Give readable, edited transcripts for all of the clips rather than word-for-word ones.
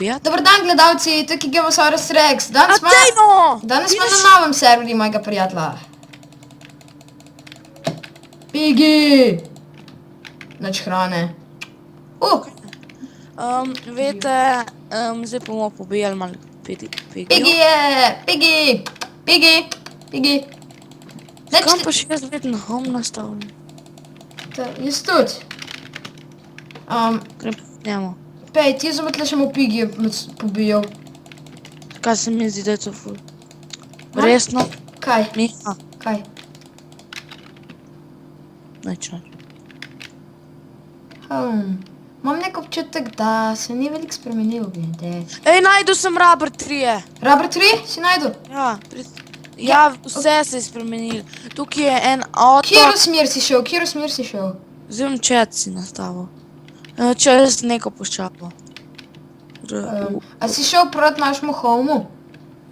pobijati. Dobar dan, gledalci, tukaj je Gemosaurus Rex. Danes smo na novem serverju mojega prijatelja. Pigi! Nič hrane. Veste, zdaj bomo pobijali malo Pigi Pigiju. je! Pigi! Pigi! Pigi! Kam pa še jaz vedno home nastavljam? Jaz tudi. Grem po njemu. Pej, ti sem tle še mu Pigi pobijal. Kaj se mi zdi, da je to ful? Resno? Kaj? Miha, Kaj? nič. Imam nek občutek, da se ni veliko spremenil, glede. Ej, najdu sem Rubber 3. Rubber 3 si najdu? Ja, vse se je spremenil. Tukaj je en avto. Kjero smer si šel? Kjero smer si šel? Zdaj bom chat si nastavil. Čez neko puščapo. A si šel proti našemu homeu?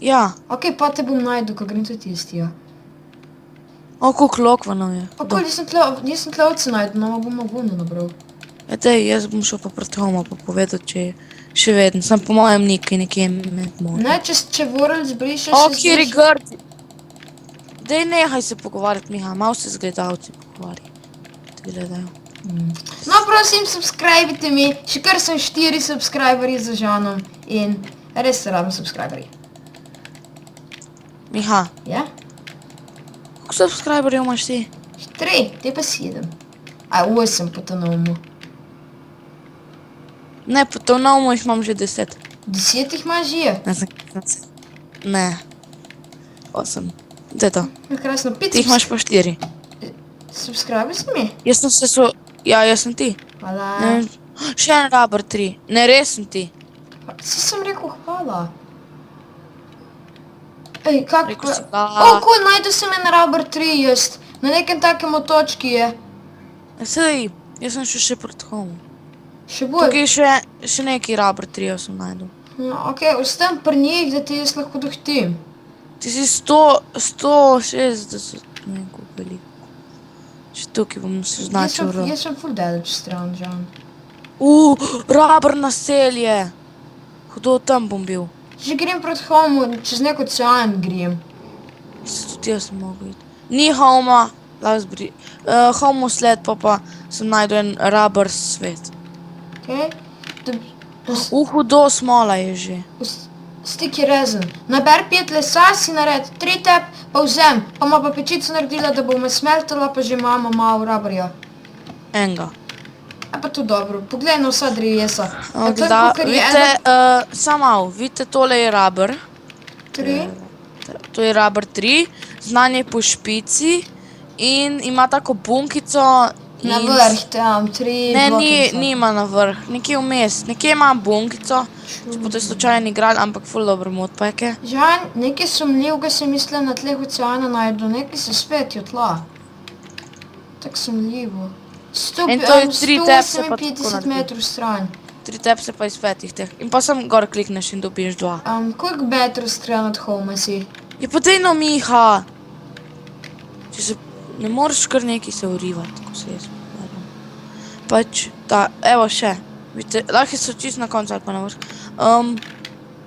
Ja. Ok, pa te bom najdu, ko grem tudi tisti, ja. O, koliko lokvanov je. Pa kol, nisem tle ovce najdu, no bomo vunno nabral. Dej, jaz bom šel pa proti homeu pa povedal, če je še vedno. Sem po mojem nekje med mojim. Ne, če vorel zbrišeš... O, kjeri grdi. Dej, nehaj se pogovarjati, Miha, malo se z gledalci pogovarjaj. Ti gledajo. No, prosim, subscribite mi. Še kar sem 4 subscriberi za Žanom. In res se rabim subscriberi. Miha, Ja? koliko subscriberjev imaš ti? 3, te pa 7. A, 8 po tonomu. Ne, po to novo jih imam že 10. 10 jih imaš že? Ne. 8. To je to. Krasno, 5 Ti jih imaš pa 4. subscriberi si mi? Jaz sem se Ja, jaz sem ti. Hvala. Še en Rubber 3. Ne, res sem ti. Si sem rekel hvala. Ej, kako... Rekel si da. Ko, najdu sem en Rubber 3 jaz. Na nekem takem otočki je. Sej, jaz sem še proti homu. Še bolj. Tukaj je še neki Rubber 3 sem najdel. Ok, ostam pri njih, da ti jaz lahko dohtim. Ti si 160, ne vem koliko veliko. Še tukaj bom se značil. Jaz sem ful daleč stran, Žan. Rubber naselje. Hudo tam bom bil. Že grem proti homu, čez nek ocean grem. Se tudi jaz sem mogel iti. Ni homa, homo sled pa sem najdel en Rubber svet. Ok? Hudo smola je že. Stik je rezen. Naber 5 lesa, si nared 3 tep, pa vzem. Pa ima pa pečico naredila, da bo me smeltala, pa že imamo malo rubberja. Enega. A pa to dobro. Poglej na vsa drevesa. Vidite, samo malo, vidite, tole je Rubber. 3. To je Rubber 3, znanje po špici in ima tako bunkico. Na vrh tam, 3 Ne, blokice. nima na vrh, nekje vmes. Nekje ima bunkico, če boste slučajno igrali, ampak ful dobro modpake. Žan, nekaj sumljivega se mislim na tleh oceana najdu, nekaj se svetijo tla. Tak sumljivo. In to je 3 tepse pa tako 158 naredi. metrov stran. 3 tepse pa iz 5 teh. In pa sem gor klikneš in dobiješ 2. Koliko metrov stran od homa si? Je pa dejno, Miha! Če se ne moreš kar nekaj se urivati, ko se jaz pogovarjam. Pač, evo še. Vidite, lahko so čisto na koncu ali pa na vrh.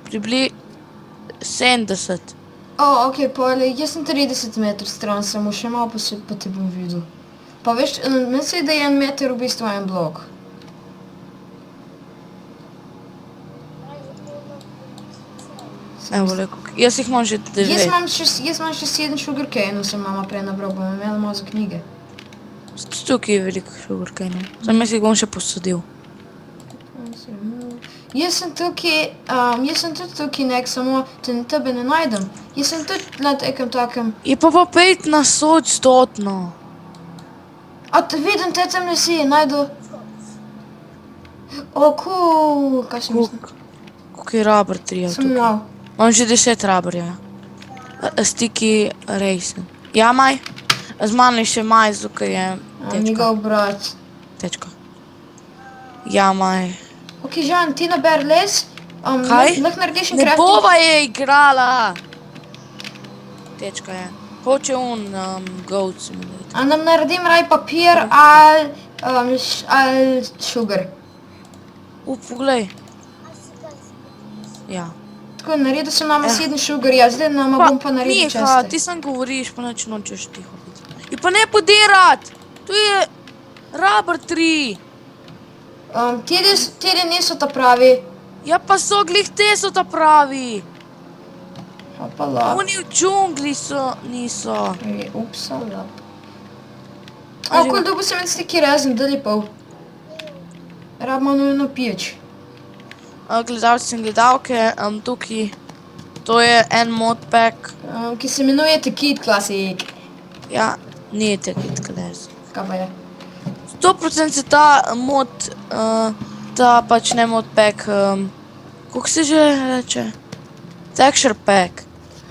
Pribli 70. Ok, pole, jaz sem 30 metrov stran, samo še malo pa te bom videl. Pa veš, misli, da je 1 meter v bistvu en blok. Evo, leko. Jaz jih imam že 9. Jaz imam še 7 sugarcaneov, sem mama prej nabral, bom imela malo za knjige. Tukaj je veliko sugarcaneov. Zdaj jaz jih bom še posodil. Jaz sem tudi tukaj nek, samo tebe ne najdem. Jaz sem tudi na nekem takem... Je pa 1500. A vidim, te tam ne si, najdu... Kaj sem mislim? Koliko je Rubber 3 Sem tukaj? mal. Imam že 10 Rubberja. Sticky Racing. Ja, Maj? Z mano je še Maj, tukaj je tečka. Njegov brat. Tečka. Ja, Maj. Ok, Žan, ti naber les. Kaj? Lahko narediš en Ne crafting. bova je igrala! Tečka je. Hoče goat simulator. A nam naredim raj papir ali sugar. Poglej. Ja. Tako, naredil sem nama 7 sugarja, zdaj nama bom pa naredil Miha, česte. ti sam govoriš, pa nič nočeš tiho biti. In pa ne podirat! Tu je rubber tree. Tiri niso ta pravi. Ja pa so, glih te so ta pravi. Hopala. Oni v džungli so, niso. Upsala. Kul dobil sem en stiki rezen, da lipov. Rabimo nujno piječ. Gledalci in gledalke, tukaj, to je en modpack. Ki se imenuje The Kid Classic. Ja, ni te kit kles. Kaj pa je? 100% se ta mod, ta pač ne modpack, kako se že reče? Texture pack.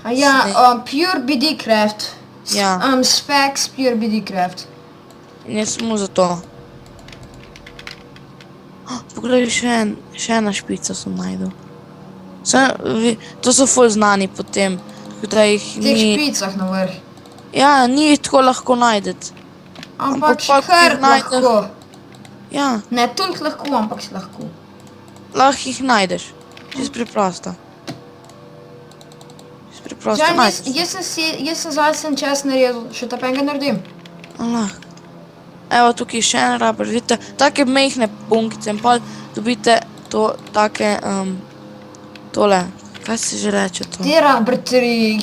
A ja, Pure BD Craft. Ja. Specs Pure BD Craft. In je samo za to. Poglej, še ena špica sem najdel. To so ful znani potem, tako da jih V teh ni... špicah na vrh. Ja, ni jih tako lahko najdeti. Ampak pa, ko kar jih najdeš- lahko. Ja, Ne toliko lahko, ampak lahko. lahko jih najdeš. Čist preprosto. Čist preprosto Žan, najdeš. jaz sem zase čas naredil, še ta penga naredim. Lahko. Evo, tukaj je še en rubber, vidite, take mehne punkice in pol dobite to, take, tole, kaj se že reče to? Te rubber tree,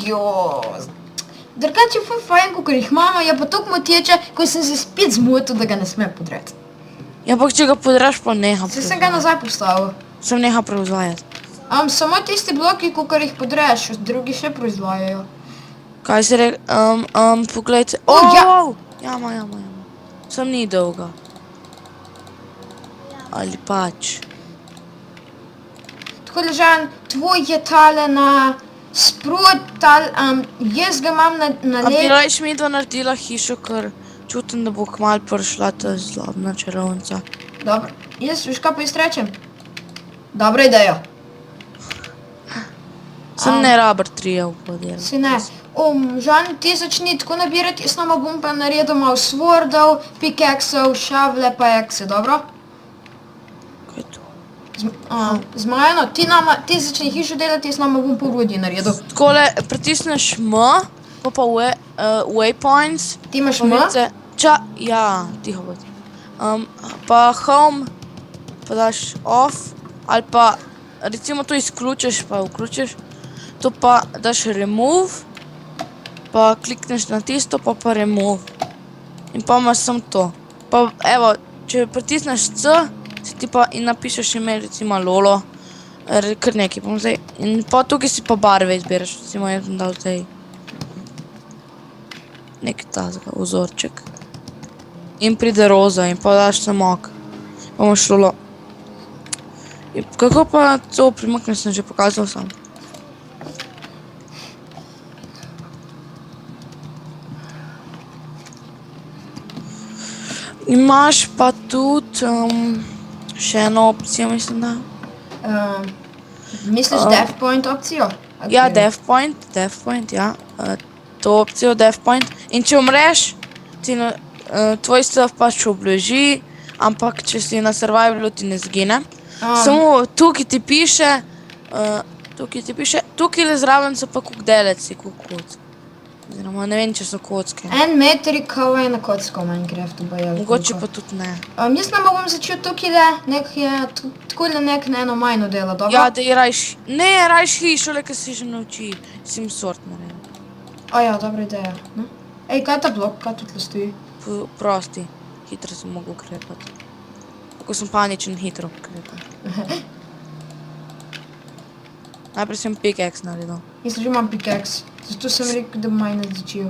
Drugače je ful fajn, kakor jih imamo, je pa toliko moteče, ko sem se spet zmotil, da ga ne sme podreti. Ja, ampak če ga podraš, pa neha Saj sem ga nazaj postavil. Sem neha proizvajati. Samo tisti bloki, kakor jih podreš, drugi še proizvajajo. Kaj se reče, poglejte, ja. jama. Sem ni dolga. Ali pač. Tako da, Žan, tvoj je tale na sprot, jaz ga imam na A bi levo. rajš midva naredila hišo, ker čutim, da bo kmalu prišla ta zlobna čarovnica. Dobro, jaz, veš kaj pa jaz rečem? Dobra ideja. Sem ne rubber trija upodelal. Si ne. Žan, ti začni tako nabirati, jaz nama bom pa naredil malo swordov, pickaxeov, šavle pa ekse, dobro? Kaj je to? Zmajano, ti začni hišo delati, jaz nama bom porodje naredil. Takole, pritisneš M, pa waypoints. Ti imaš pa M? vidite, ja, tiho bodi. Pa home, pa daš off, ali pa recimo to izključiš, pa vključiš. To pa daš remove, pa klikneš na tisto, pa remove. In pa imaš samo to. Pa evo, če pritisneš C, si ti pa in napišeš ime, recimo Lolo, kar nekaj bom zdaj. In pa tukaj si pa barve izbiraš, recimo jaz bom dal zdaj nekaj tazga, vzorček. In pride roza in pa daš samo ok. Pa imaš Lolo. Kako pa to primaknem, sem že pokazal sam. Imaš pa tudi še eno opcijo, mislim da. Misliš Death Point opcijo? Ja, Death Point, ja. To opcijo Death Point. In če umreš, tvoj stuff pač obleži, ampak če si na survivalu ti ne zgine. Samo tukaj ti piše, tukaj le zraven so pa kukdeleci, kukot. Oziroma, ne vem, če so kocke. En meter je kao ena kocka v Minecraftu, pa je. Mogoče pa tudi ne. Jaz nama bom začel tukaj takole nek na eno majno delo, dobro? Ja, da je rajš hišo, le, kaj si že nauči. Si jim sort naredil. Ja, dobra ideja. Ej, kaj je ta blok, kaj tukaj stoji? Prosti, hitro sem mogel ukrepati. Tako sem paničen, hitro ukrepati. Najprej sem pickaxe naredil. Jaz že imam pickaxe, zato sem rekel, da bom majno začel.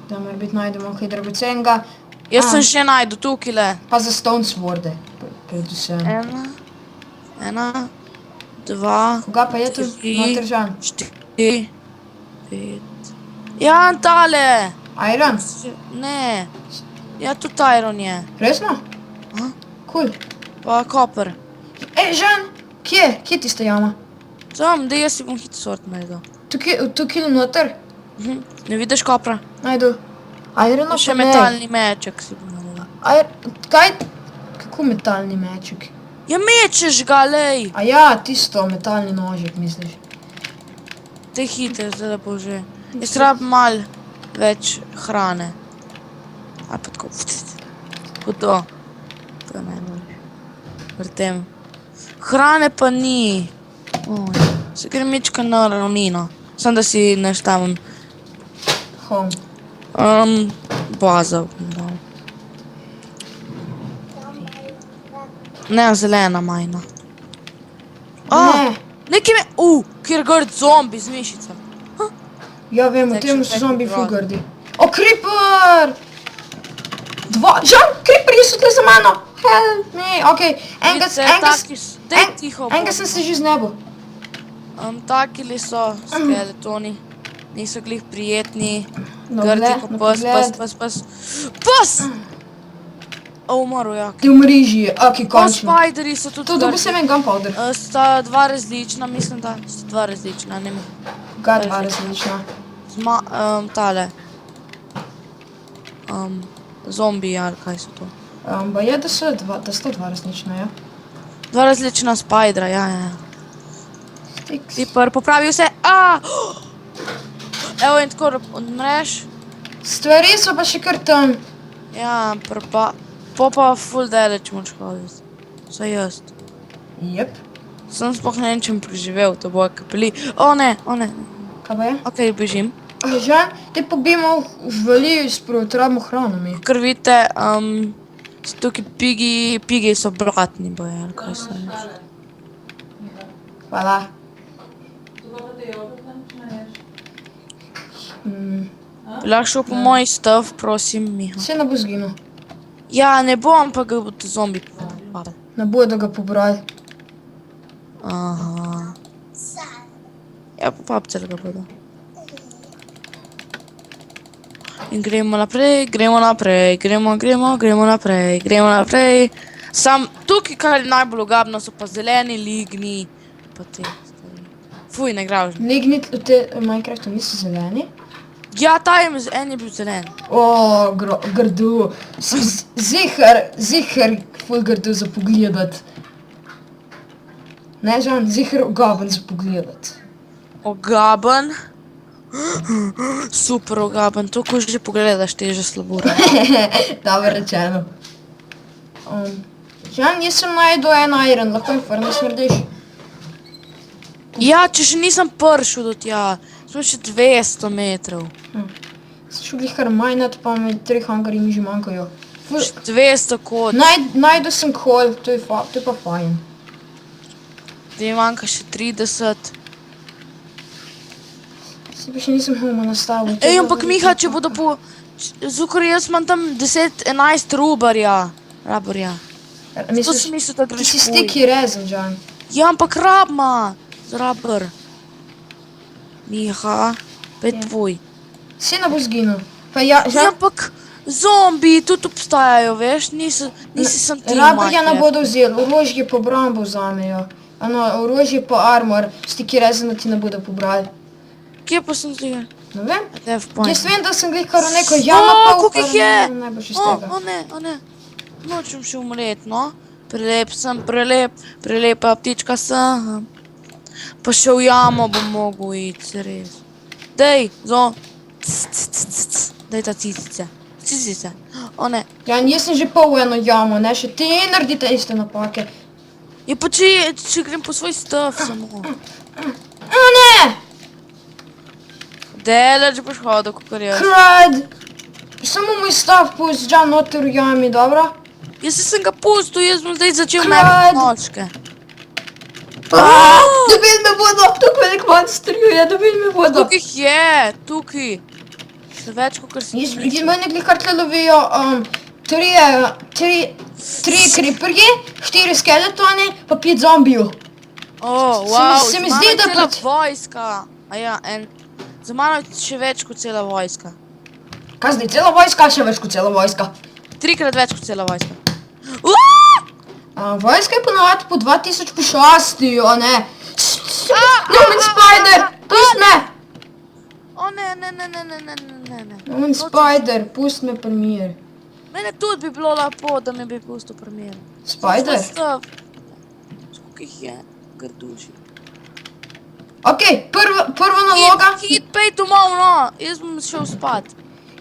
Da mora biti najdemo kaj dragocenega. Jaz sem še najdel tukaj le. Pa za stone sworde, predvsem. Ena, dva, Koga pa je tu noter, Žan? 4, 5. Ja, tale! Iron? Ne. Ja, tudi iron je. Resno? Cool. Pa copper. Ej, Žan, kje? Kje tista jama? Tam, da jaz si bom hit sort naredil. Tukaj noter? Ne vidiš kopra? Najdu. Irono Še pa ne. metalni meček si bom naredil. Kaj? Kako metalni meček? Ja mečeš ga, lej! A ja, tisto, metalni nožek, misliš. Te hiter, zdaj da bo že. Jaz rabim mal več hrane. Ali pa tako. Tako to. To je najbolj. Pri tem. Hrane pa ni. Oj, se grem mička na ravnino. Sam da si naštavim. Home. Baza bom dal. Ne, zelena majna. Ne. Nekaj me... kjer grd zombi z mišicami. Ja vem, v Zdaj, tem če so zombi tako ful grozen. grdi. O, creeper! Žan, creeperi so tle za mano! Help me, okej. Enega sem se že znebil. Takili so skeletoni. Niso glih prijetni. No, Grdi gled, ko no, pes, pogled. pes. Pes! Umrl, ja. Ti umriži, okej, končno. Spideri so tudi To dobil sem en gunpowder. Sta dva različna, mislim, da sta dva različna, ne vem. Ga dva različna. Tale. Zombi, ali kaj so to. Ba je, da sta dva različna, ja. Dva različna spidera, ja. Stiks. Creeper, popravi vse. Evo in tako odmreš. Stvari so pa še kar tam. Ja, pa full damage moč hoditi. Vsaj jaz. Jep. Sem sploh ne vem, če bom preživel, to bo kapeli. O ne. Kaj pa je? Ok, bežim. Žan, te pobijemo žvali sproti, rabimo hrano mi. Kar vidite, so tukaj pigi so blatni boje, ali kaj se reče. Hvala. Bi lahko šel po moj stuff, prosim, Miha. Se ne bo zginil. Ja, ne bom, pa ga bodo zombi pobili. Ne bodo ga pobrali. Aha. Ja, popapcali ga bodo. In gremo naprej. Sam tukaj, kar je najbolj ugabno, so pa zeleni ligni, pa te stvari. Fuj, ne gražni. Ligni v Minecraftu niso zeleni. Ja, en je bil zelen. O, grdo. Zihar ful grdo za pogledat. Ne, Žan, zihar ugaben za pogledat. Ogaben. Super ogaben, to ko že pogledaš, te je že slabo. Dobro rečeno. Žan, jaz sem najdel en iron, lahko mi furnace narediš? Ja, če še nisem prišel do tja, smo še 200 metrov. Šel glih kar minat, pa mi 3 hangari mi že manjkajo. Še 200 kod. Najdel sem coal, to je pa fajn. Zdaj manjka še 30. Se pa še nisem homo nastavil. Ej, ampak Miha, če bodo po... Zukor, jaz imam tam 10-11 raborja. To si mislil, da Ti greš si fuj. sticky resin, Žan. Ja, ampak rabma. Rabr. Miha, pet tvoj. Se ne bo zginil. Pa ja, Ja, Žan, ampak zombi tudi obstajajo, veš? Nisi sem ti rabarja ne bodo vzeli, orožje pa obrambo vzamejo. Ano, orožje pa armor, sticky resin ti ne bodo pobrali. Kje pa sem zdaj? Ne vem. Jaz vem, da sem glih kar neko jama pa koliko jih je? najbolj iz tega. O ne. Nočem še umret, no. Prelep sem, prelepa ptička sem. Pa še v jamo bom mogel iti, res. Dej, daj ta cicice. O ne. Ja, jaz sem že pol eno jamo, ne, še ti naredite iste napake. Je pa če grem po svoj stuff samo. O ne! Deleč boš hodil, kakor jaz. Krad! Samo moj stav pusti, Žan, noter v jami, dobro? Jaz sem ga pustil, jaz bom zdaj začel Krad! meriti nočke. Dobil me bodo, tako velik monster je, dobil me bodo. Tukaj jih je, tukaj. Še več, kakor si Jaz meni glih kar tle lovijo, tri creeperji, 4 skeletoni, pa 5 zombijev. Wow, se mi zdi, da cela pač- vojska. Za mano je še več kot cela vojska. Kaj zdaj, cela vojska, še več kot cela vojska? 3-krat več kot cela vojska. Vojska je ponovadi po 2000 pošasti, o ne. Lumen spider, pust me! O ne. Lumen spider, pust me pri mir. Mene tudi bi bilo lepo, da me bi pustil pri miru. Spider? koliko jih je, grduži. Okej, prva naloga. Hit, pej domov, no, jaz bom šel spat.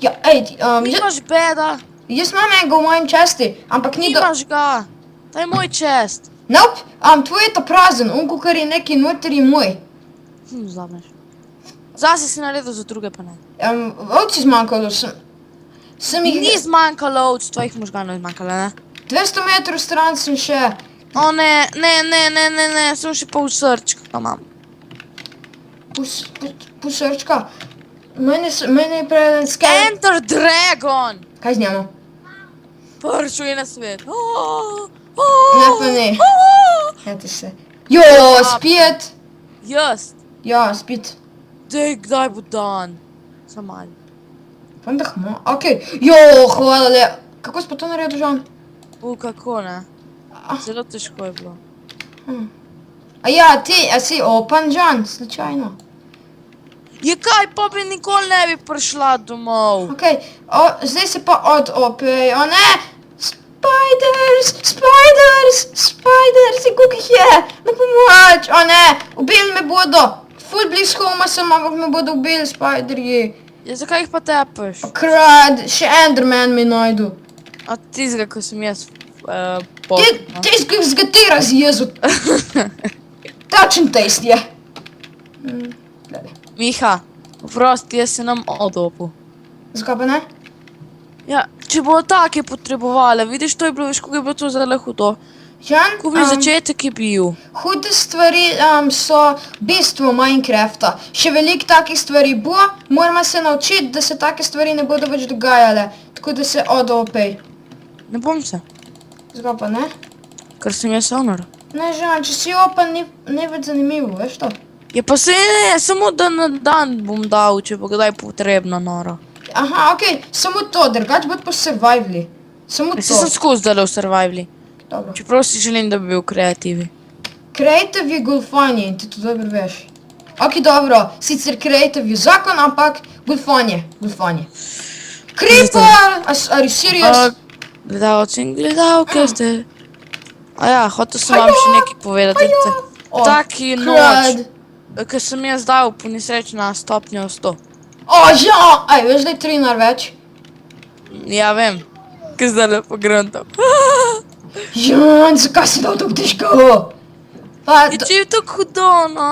Ja, ej, Nimaš beda, jaz imam enega v mojem česti, ampak ni do... nimaš ga. To je moj čest. Nope, tvoj je ta prazen, onko, kar je neki noter je moj. Zameš. Zase si naredil, za druge pa ne. Ovci zmanjkalo, sem jih... Ni zmanjkalo ovc, tvojih možganov je zmanjkalo, ne? 200 metrov stran sem še. O ne, sem še pol srčka ga imam. Pusrčka. Mene je preden skaj... Enter Dragon! Kaj z njemu? Pršel je na svet. Ne pa ne. Ete se. Jo, spit! Jaz. Ja, spit. Dej, kdaj bo dan? Sam mali. Pandah mo... Okej. Jo, hvala le. Kako si pa to naredil, Žan? Kako ne? Zelo težko je bilo. A ja, a si open, Žan, slučajno. Je kaj, pa bi nikoli ne bi prišla domov. Okej, zdaj se pa odopej, o ne! Spiders, koliko jih je? Na pomoč, o ne! Ubili me bodo! Ful bliz homa sem, ampak me bodo ubili spiderji. Ja, zakaj jih pa tepeš? Krad, še Enderman me najdu. A tizga, ko sem jaz Tizga ti razjezu. Tačen test je. Miha, oprosti, jaz se nam odopil. Zakaj pa ne? Ja, če bo tak je potrebovali, vidiš, to je bilo, veš, kako je bilo to zelo hudo. Žan, Ko bi začetek je bil. hude stvari so bistvo Minecrafta. Še veliko takih stvari bo, moramo se naučiti, da se take stvari ne bodo več dogajale. Tako da se odopej. Ne bom se, Zakaj pa ne? ker sem jaz honor. Ne, Žan, če si open, ni več zanimivo, veš to? Je pa se ne, samo da na dan bom dal, če bo kdaj potrebno noro. Aha, okej, samo to, drugač bod pa survivali. Samo Jaz to. sem skozi dala v survivali. Dobro. Čeprav si želim, da bi bil kreativi. Creative je golfanje in ti to dobro veš. Ok, dobro, sicer creative je zakon, ampak golfanje. Creeper! Are you serious? Gledalci in gledalke ste. A ja, hotel sem vam še nekaj povedati. Taki noč, ko sem jaz dal po nesreči na stopnjo 100. O, ja! Aj, veš, da je 3 nar več? Ja, vem. Ko zdaj lepo gruntam. Jan, zakaj si dal tako težko? Je če je tako hudo, no?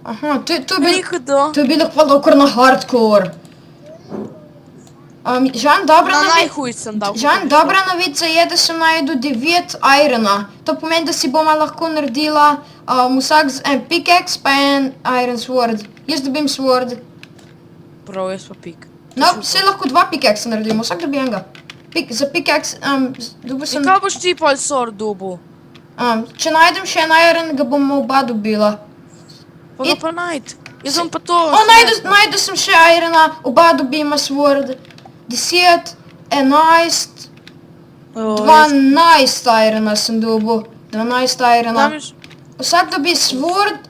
Aha, to Ni hudo. je bilo pa kar na hardcore. Žan, Na najhuj sem dal. dobra novica je, da sem najdel 9 irona. To pomeni, da si bomo lahko naredila vsak z en pickaxe pa en iron sword. Jaz dobim sword. Prav, jaz pa pik. No, vse lahko 2 pickaxe naredimo, vsak dobi enega. Za pickaxe, dobil sem... Kaj boš ti pol sword dobil? Če najdem še en iron, ga bomo oba dobila. Pa ga pa najd. Jaz bom pa to... Najdel sem še irona, oba dobima sword. 10, 11, 12 irona sem dobil. 12 irona. Vsak dobi sword,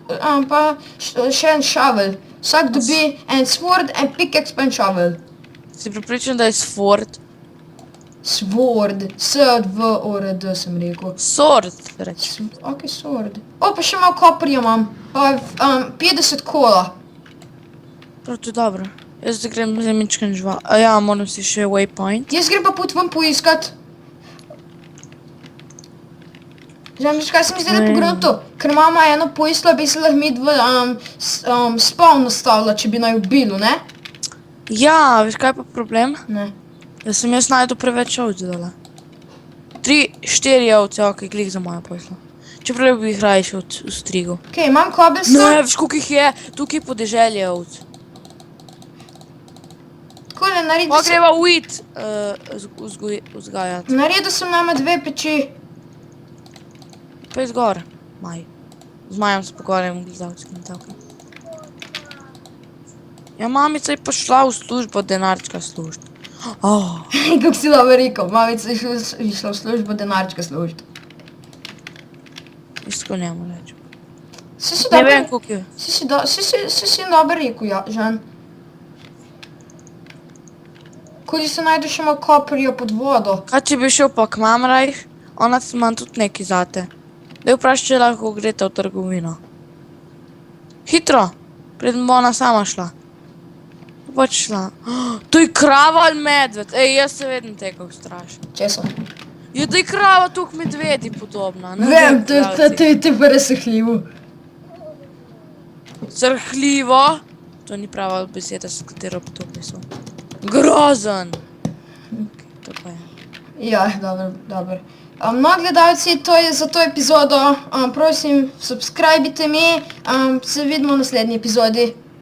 pa še en shovel. Vsak dobi en sword, en pickaxe pa en shovel. Si pripričan, da je sword? Sword. S-V-O-R-D sem rekel. Sword, reči. Ok, sword. O, pa še malo koprja imam. 50 kola. Prav, to je dobro. Jaz zdaj grem zemičken žival. A ja, moram si še waypoint. Jaz grem pa put ven poiskat. Žem, veš kaj sem zdaj pogruntil? Ker mama eno poisla, bi se lahko mi dva spawn nastavila, če bi naj ubilu, ne? Ja, veš kaj pa problem? Ne. Da sem jaz najdu preveč ovc dala. 3, 4 ovce, ok, klik za moja poisla. Čeprav bi jih raje še ustrigel. Okej, imam cobblestone. Ne, veš koliko jih je, tukaj podeželje ovc. Kole, Pa greva wheat vzgajati. naredil sem nama 2 peči. Pej zgor, Maj. Z Majem se pogovarjam gledalci in tako. Ja, mamica je pa šla v službo, denarčka služb. Kako si dobro rekel, mamica je šla v službo, denarčka služb. Isto njemu rečem. Si Ne vem, koliko je. si dobro rekel, ja, Žan. Koli se najdu še malo koprija pod vodo. Kaj če bi šel pa k mamrajh, ona ima tudi nekaj zate. Daj vprašaj, če lahko greste v trgovino. Hitro, preden bo ona sama šla. Pač šla. To je krava ali medved? Ej, jaz se vedno tega ustrašim. Česa? Je da je krava tukaj medvedi podobna. Ne Vem, zdaj to je pa res srhljivo. Srhljivo. To ni prava beseda, s katero bi to pisal. Grozen. To pa je. Ja, dobro. No, gledalci, to je za to epizodo. Prosim, subscribite mi. Se vidimo v naslednji epizodi.